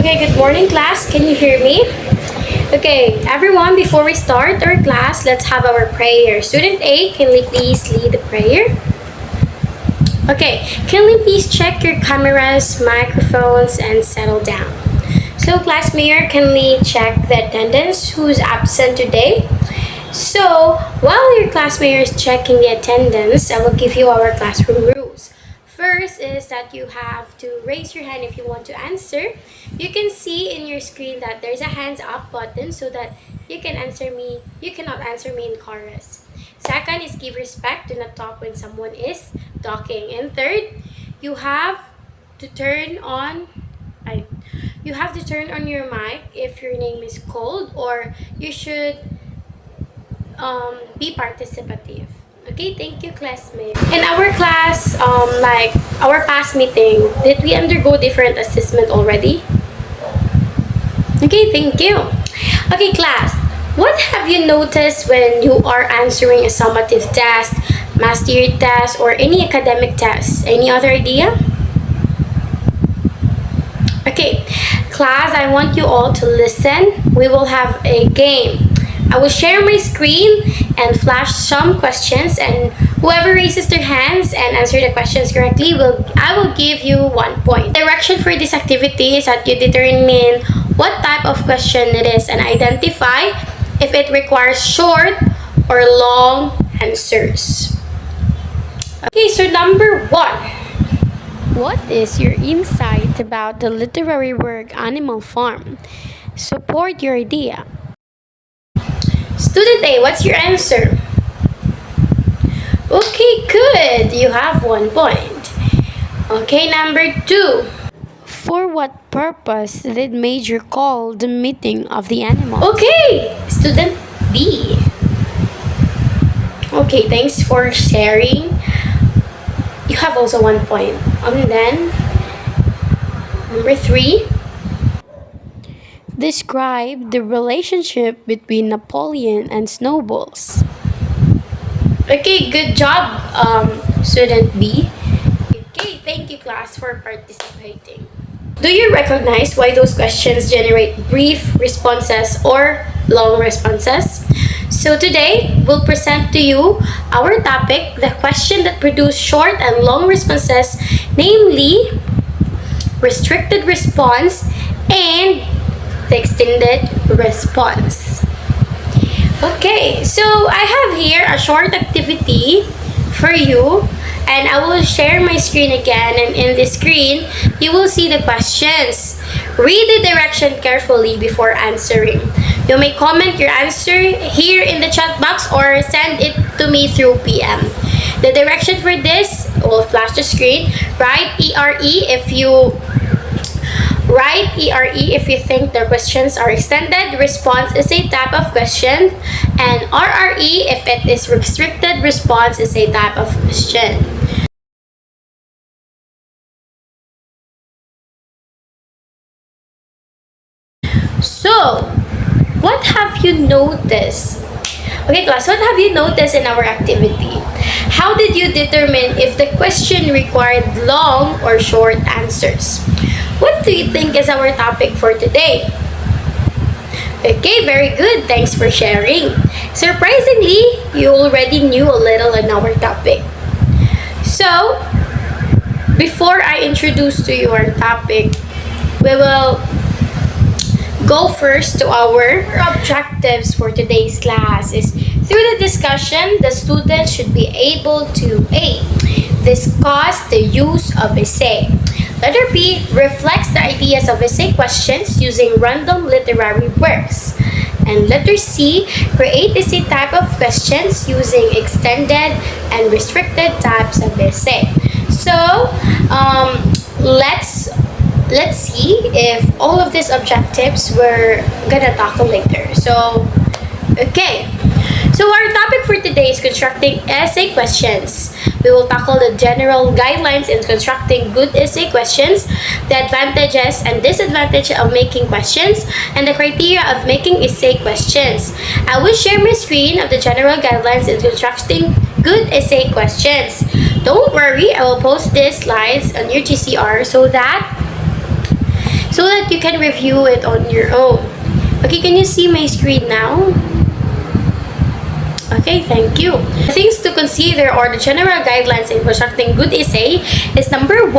Okay, good morning, class. Can you hear me? Okay, everyone, before we start our class, let's have our prayer. Student A, can you please lead the prayer? Okay, can you please check your cameras, microphones, and settle down? So, class mayor, can we check the attendance who's absent today? So, while your class mayor is checking the attendance, I will give you our classroom rules. First is that you have to raise your hand if you want to answer. You can see in your screen that there's a hands up button so that you cannot answer me in chorus. Second is give respect, do not talk when someone is talking. And third, you have to turn on your mic if your name is called, or you should be participative. Okay, thank you, classmate. In our class, like our past meeting, did we undergo different assessment already? Okay, thank you. Okay, class, what have you noticed when you are answering a summative test, mastery test, or any academic test? Any other idea? Okay, class, I want you all to listen. We will have a game. I will share my screen and flash some questions, and whoever raises their hands and answer the questions correctly, I will give you 1 point. Direction for this activity is that you determine what type of question it is and identify if it requires short or long answers. Okay, so number 1. What is your insight about the literary work Animal Farm? Support your idea. Student A, what's your answer? Okay, good. You have 1 point. Okay, number 2. For what purpose did Major call the meeting of the animals? Okay, student B. Okay, thanks for sharing. You have also 1 point. And then, number 3. Describe the relationship between Napoleon and snowballs. Okay, good job, student B. Okay, thank you, class, for participating. Do you recognize why those questions generate brief responses or long responses? So today, we'll present to you our topic, the question that produce short and long responses, namely restricted response and the extended response. Okay, so I have here a short activity for you, and I will share my screen again, and in the screen you will see the questions. Read the direction carefully before answering. You may comment your answer here in the chat box or send it to me through PM. The direction for this will flash the screen. Write ERE if you think the questions are extended. Response is a type of question, and RRE if it is restricted response is a type of question. So, what have you noticed? Okay, class, what have you noticed in our activity? How did you determine if the question required long or short answers? What do you think is our topic for today? Okay, very good. Thanks for sharing. Surprisingly, you already knew a little on our topic. So, before I introduce to you our topic, we will go first to our objectives for today's class. Is through the discussion, the students should be able to A. Discuss the use of essay. Letter B reflects the ideas of essay questions using random literary works. And letter C, create essay type of questions using extended and restricted types of essay. So, let's see if all of these objectives we're gonna tackle later. So, okay. So our topic for today is constructing essay questions. We will tackle the general guidelines in constructing good essay questions, the advantages and disadvantages of making questions, and the criteria of making essay questions. I will share my screen of the general guidelines in constructing good essay questions. Don't worry, I will post these slides on your GCR so that so that you can review it on your own. Okay, can you see my screen now? Okay, thank you. Things to consider or the general guidelines in constructing good essay is number 1,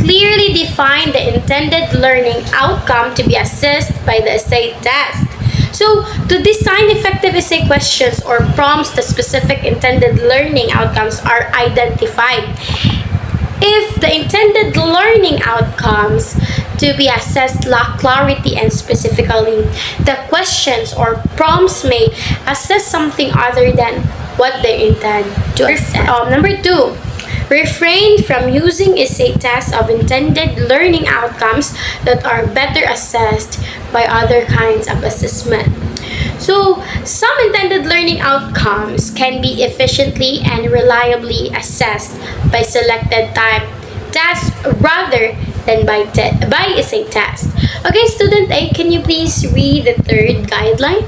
clearly define the intended learning outcome to be assessed by the essay test. So, to design effective essay questions or prompts, the specific intended learning outcomes are identified. If the intended learning outcomes to be assessed lack clarity and specifically, the questions or prompts may assess something other than what they intend to assess. Number 2, refrain from using essay tests of intended learning outcomes that are better assessed by other kinds of assessment. So, some intended learning outcomes can be efficiently and reliably assessed by selected type tests rather than by essay test. Okay, student A, can you please read the third guideline?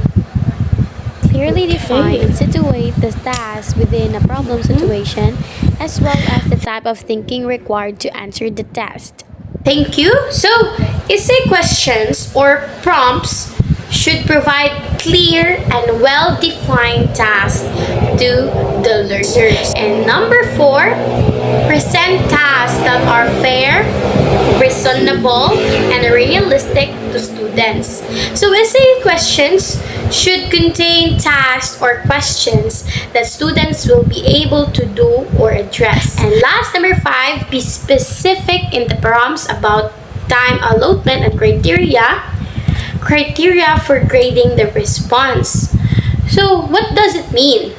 Clearly define and situate the task within a problem situation as well as the type of thinking required to answer the test. Thank you. So, essay questions or prompts should provide clear and well-defined tasks to the learners. And number 4, present tasks that are fair, reasonable, and realistic to students. So essay questions should contain tasks or questions that students will be able to do or address. And last, number 5, be specific in the prompts about time allotment and criteria for grading the response. So, what does it mean?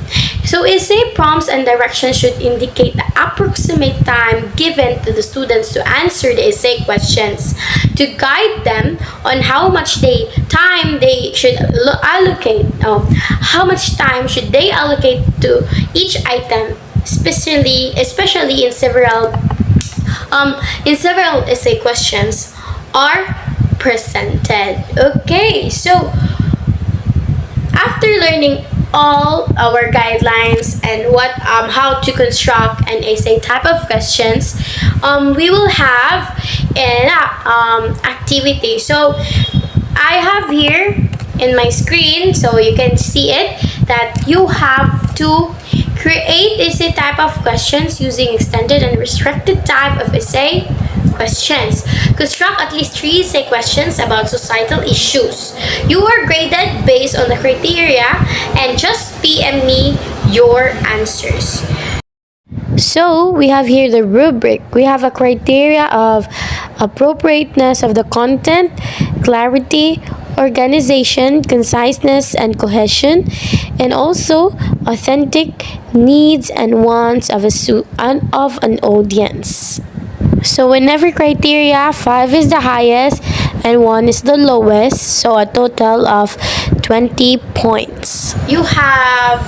So, essay prompts and directions should indicate the approximate time given to the students to answer the essay questions, to guide them on how much time they should allocate, how much time should they allocate to each item, especially in several essay questions are presented. Okay, so after learning all our guidelines and how to construct an essay type of questions, we will have an activity. So I have here in my screen, so you can see it, that you have to create essay type of questions using extended and restricted type of essay questions. Construct at least 3 essay questions about societal issues. You are graded based on the criteria and just PM me your answers. So, we have here the rubric. We have a criteria of appropriateness of the content, clarity, organization, conciseness, and cohesion, and also authentic needs and wants of an audience. So in every criteria, 5 is the highest and 1 is the lowest, so a total of 20 points. You have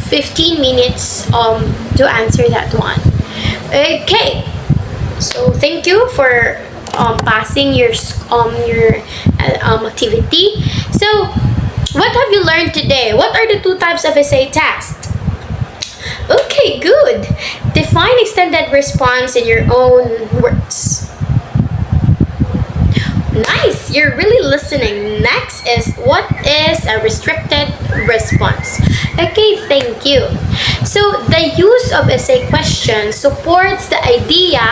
15 minutes to answer that one. Okay, so thank you for passing your activity. So what have you learned today? What are the 2 types of essay tasks? Okay, good. Define extended response in your own words. Nice, you're really listening. Next is, what is a restricted response? Okay, thank you. So the use of essay questions supports the idea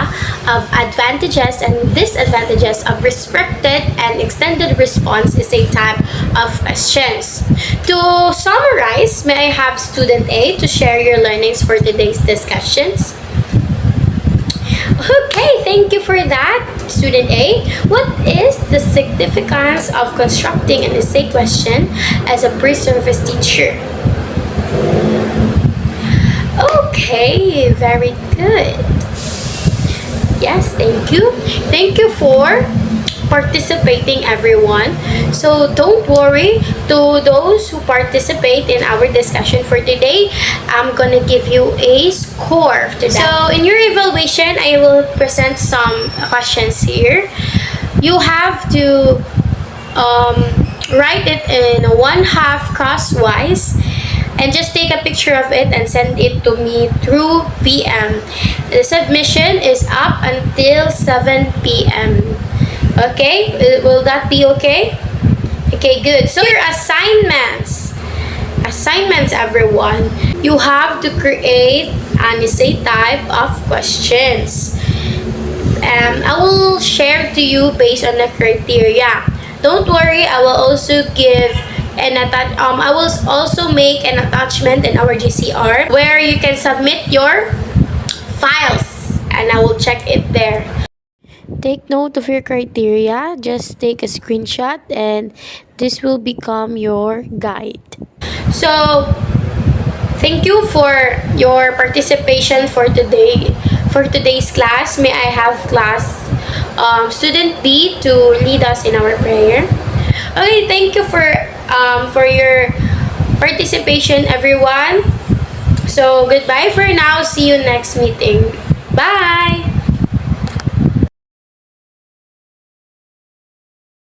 of advantages and disadvantages of restricted and extended response essay type of questions. To summarize, may I have student A to share your learnings for today's discussions? Okay, thank you for that, student A. What is the significance of constructing an essay question as a pre-service teacher? Okay, very good. Yes, thank you. Thank you for participating, everyone. So don't worry, to those who participate in our discussion for today, I'm gonna give you a score to that. So in your evaluation, I will present some questions here. You have to write it in 1/2 crosswise, and just take a picture of it and send it to me through PM. The submission is up until 7 p.m. Okay? Will that be okay? Okay, good. So your assignments. Assignments, everyone. You have to create an essay type of questions. I will share to you based on the criteria. Don't worry, I will also give I will also make an attachment in our GCR where you can submit your files and I will check it there. Take note of your criteria. Just take a screenshot and this will become your guide. So, thank you for your participation for today. For today's class, may I have class student B to lead us in our prayer? Okay, thank you for your participation, everyone. So, goodbye for now. See you next meeting. Bye!